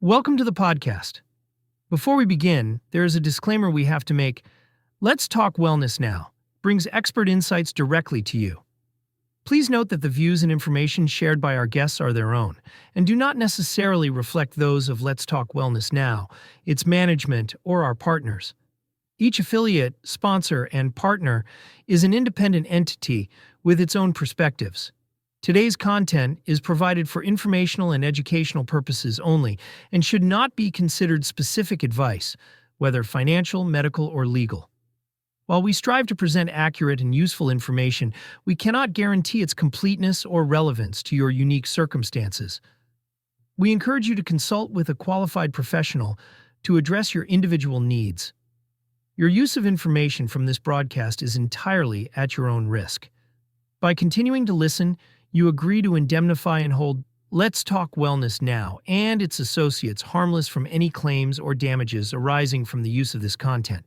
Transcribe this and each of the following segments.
Welcome to the podcast. Before we begin, there is a disclaimer we have to make. Let's Talk Wellness Now brings expert insights directly to you. Please note that the views and information shared by our guests are their own and do not necessarily reflect those of Let's Talk Wellness Now, its management, or our partners. Each affiliate, sponsor, and partner is an independent entity with its own perspectives. Today's content is provided for informational and educational purposes only and should not be considered specific advice, whether financial, medical, or legal. While we strive to present accurate and useful information, we cannot guarantee its completeness or relevance to your unique circumstances. We encourage you to consult with a qualified professional to address your individual needs. Your use of information from this broadcast is entirely at your own risk. By continuing to listen, you agree to indemnify and hold Let's Talk Wellness Now and its associates harmless from any claims or damages arising from the use of this content.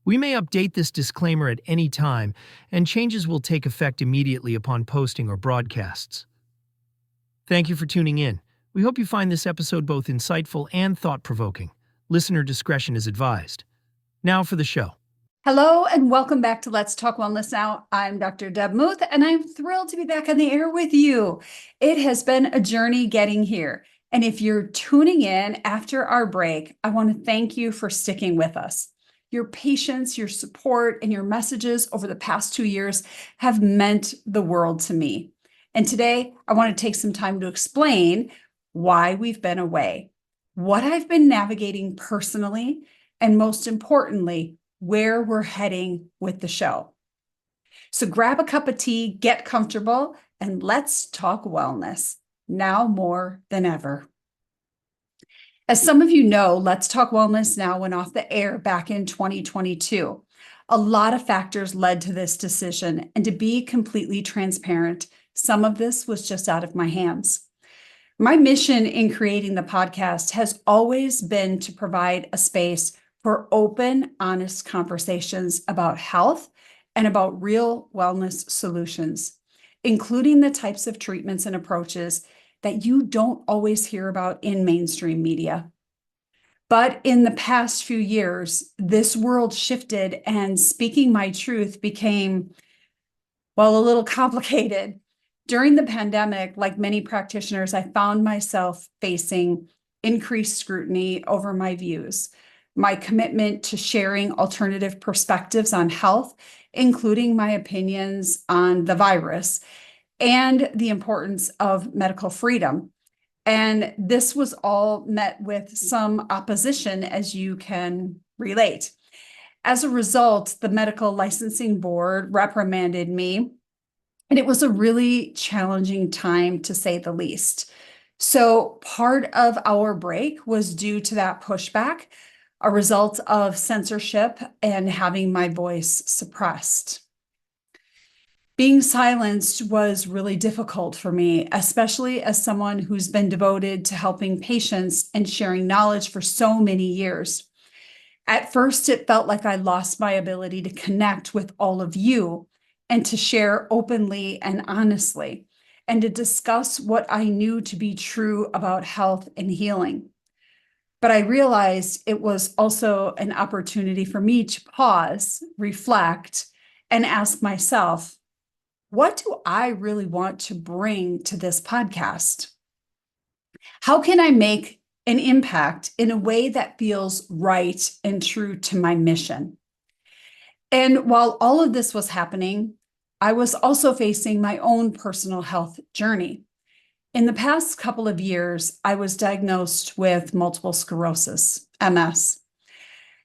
We may update this disclaimer at any time, and changes will take effect immediately upon posting or broadcasts. Thank you for tuning in. We hope you find this episode both insightful and thought-provoking. Listener discretion is advised. Now for the show. Hello and welcome back to Let's Talk Wellness Now. I'm Dr. Deb Muth and I'm thrilled to be back on the air with you. It has been a journey getting here. And if you're tuning in after our break, I want to thank you for sticking with us. Your patience, your support, and your messages over the past 2 years have meant the world to me. And today I want to take some time to explain why we've been away, what I've been navigating personally, and most importantly, where we're heading with the show. So grab a cup of tea, get comfortable, and let's talk wellness, now more than ever. As some of you know, Let's Talk Wellness Now went off the air back in 2022. A lot of factors led to this decision, and to be completely transparent, some of this was just out of my hands. My mission in creating the podcast has always been to provide a space for open, honest conversations about health and about real wellness solutions, including the types of treatments and approaches that you don't always hear about in mainstream media. But in the past few years, this world shifted and speaking my truth became, a little complicated. During the pandemic, like many practitioners, I found myself facing increased scrutiny over my views. My commitment to sharing alternative perspectives on health, including my opinions on the virus, and the importance of medical freedom. And this was all met with some opposition, as you can relate. As a result, the Medical Licensing Board reprimanded me, and it was a really challenging time, to say the least. So part of our break was due to that pushback, a result of censorship and having my voice suppressed. Being silenced was really difficult for me, especially as someone who's been devoted to helping patients and sharing knowledge for so many years. At first, it felt like I lost my ability to connect with all of you and to share openly and honestly, and to discuss what I knew to be true about health and healing. But I realized it was also an opportunity for me to pause, reflect, and ask myself, what do I really want to bring to this podcast? How can I make an impact in a way that feels right and true to my mission? And while all of this was happening, I was also facing my own personal health journey. In the past couple of years, I was diagnosed with multiple sclerosis, MS,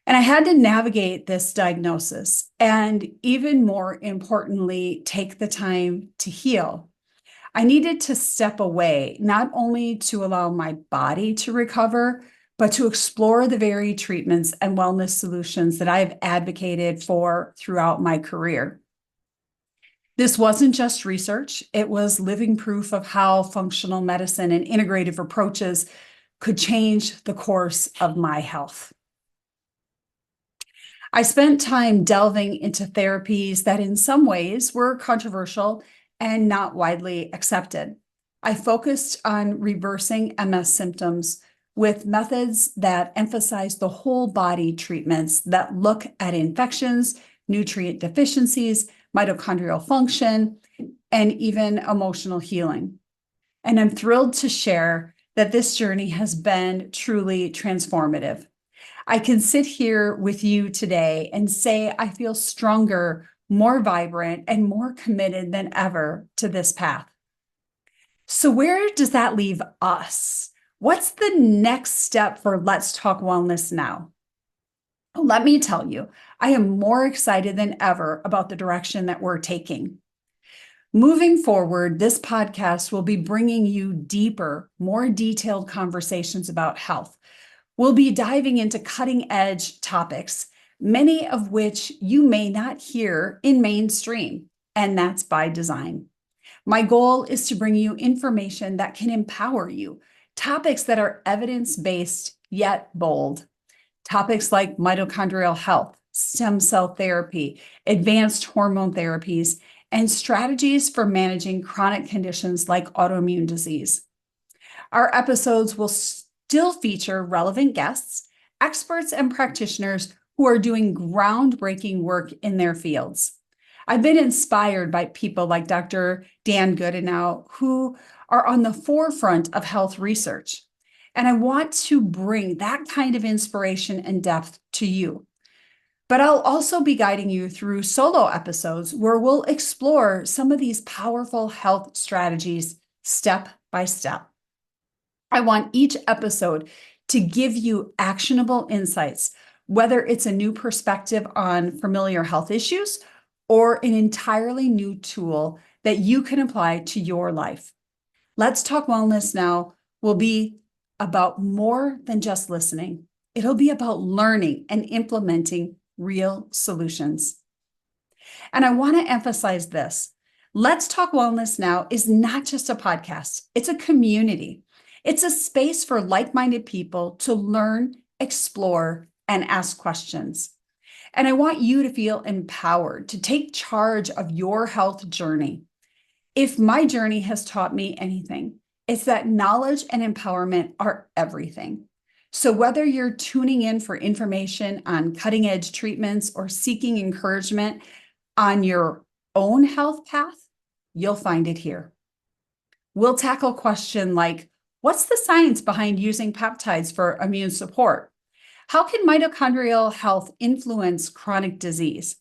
and I had to navigate this diagnosis and, even more importantly, take the time to heal. I needed to step away, not only to allow my body to recover, but to explore the very treatments and wellness solutions that I have advocated for throughout my career. This wasn't just research, it was living proof of how functional medicine and integrative approaches could change the course of my health. I spent time delving into therapies that in some ways were controversial and not widely accepted. I focused on reversing MS symptoms, with methods that emphasize the whole body treatments that look at infections, nutrient deficiencies, mitochondrial function, and even emotional healing. And I'm thrilled to share that this journey has been truly transformative. I can sit here with you today and say I feel stronger, more vibrant, and more committed than ever to this path. So where does that leave us? What's the next step for Let's Talk Wellness Now? Let me tell you, I am more excited than ever about the direction that we're taking. Moving forward, this podcast will be bringing you deeper, more detailed conversations about health. We'll be diving into cutting-edge topics, many of which you may not hear in mainstream, and that's by design. My goal is to bring you information that can empower you, topics that are evidence-based yet bold. Topics like mitochondrial health, stem cell therapy, advanced hormone therapies, and strategies for managing chronic conditions like autoimmune disease. Our episodes will still feature relevant guests, experts, and practitioners who are doing groundbreaking work in their fields. I've been inspired by people like Dr. Dan Goodenow, who are on the forefront of health research. And I want to bring that kind of inspiration and depth to you. But I'll also be guiding you through solo episodes where we'll explore some of these powerful health strategies step by step. I want each episode to give you actionable insights, whether it's a new perspective on familiar health issues or an entirely new tool that you can apply to your life. Let's Talk Wellness Now will be about more than just listening. It'll be about learning and implementing real solutions. And I want to emphasize this. Let's Talk Wellness Now is not just a podcast. It's a community. It's a space for like-minded people to learn, explore, and ask questions. And I want you to feel empowered to take charge of your health journey. If my journey has taught me anything, it's that knowledge and empowerment are everything. So whether you're tuning in for information on cutting-edge treatments or seeking encouragement on your own health path, you'll find it here. We'll tackle questions like, what's the science behind using peptides for immune support? How can mitochondrial health influence chronic disease?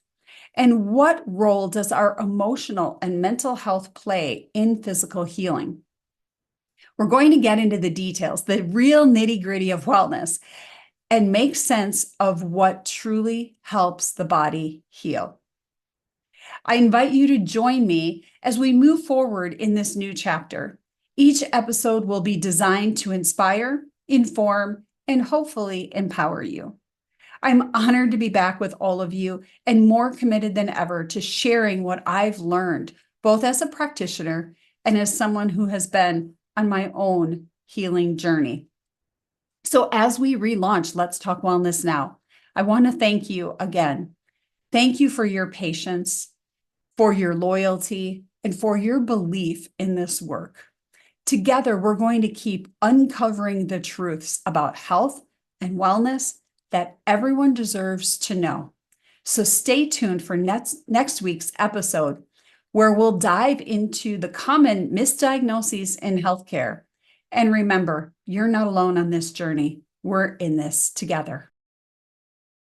And what role does our emotional and mental health play in physical healing? We're going to get into the details, the real nitty-gritty of wellness, and make sense of what truly helps the body heal. I invite you to join me as we move forward in this new chapter. Each episode will be designed to inspire, inform, and hopefully empower you. I'm honored to be back with all of you and more committed than ever to sharing what I've learned, both as a practitioner and as someone who has been on my own healing journey. So as we relaunch Let's Talk Wellness Now, I want to thank you again. Thank you for your patience, for your loyalty, and for your belief in this work. Together, we're going to keep uncovering the truths about health and wellness that everyone deserves to know. So stay tuned for next week's episode, where we'll dive into the common misdiagnoses in healthcare. And remember, you're not alone on this journey. We're in this together.